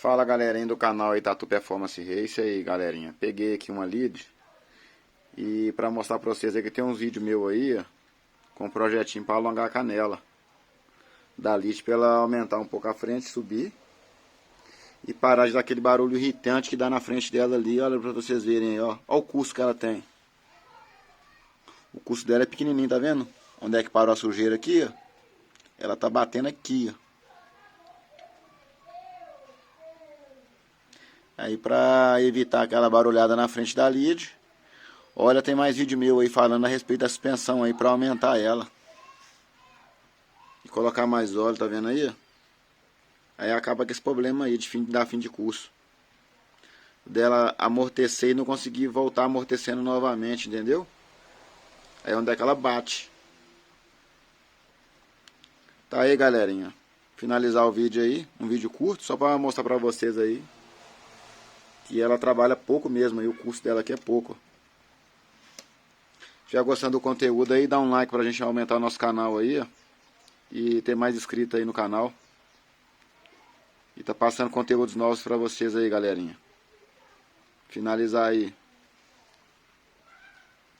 Fala galerinha do canal aí Tatu Performance Race aí galerinha. Peguei aqui uma lead e pra mostrar pra vocês aí que tem uns vídeos meus aí ó, com um projetinho pra alongar a canela da lead pra ela aumentar um pouco a frente, subir e parar de dar aquele barulho irritante que dá na frente dela ali. Olha pra vocês verem aí, ó. Olha o custo que ela tem. O custo dela é pequenininho, tá vendo? Onde é que parou a sujeira aqui, ó? Ela tá batendo aqui, ó. Aí pra evitar aquela barulhada na frente da lead, olha, tem mais vídeo meu aí falando a respeito da suspensão aí pra aumentar ela. E colocar mais óleo, tá vendo aí? Aí acaba com esse problema aí de dar fim de curso. Dela amortecer e não conseguir voltar amortecendo novamente, entendeu? Aí é onde é que ela bate. Tá aí galerinha, finalizar o vídeo aí, um vídeo curto, só pra mostrar pra vocês aí que ela trabalha pouco mesmo, e o custo dela aqui é pouco. Se estiver gostando do conteúdo aí, dá um like pra gente aumentar o nosso canal aí, ó, e ter mais inscritos aí no canal. E tá passando conteúdos novos pra vocês aí, galerinha. Finalizar aí.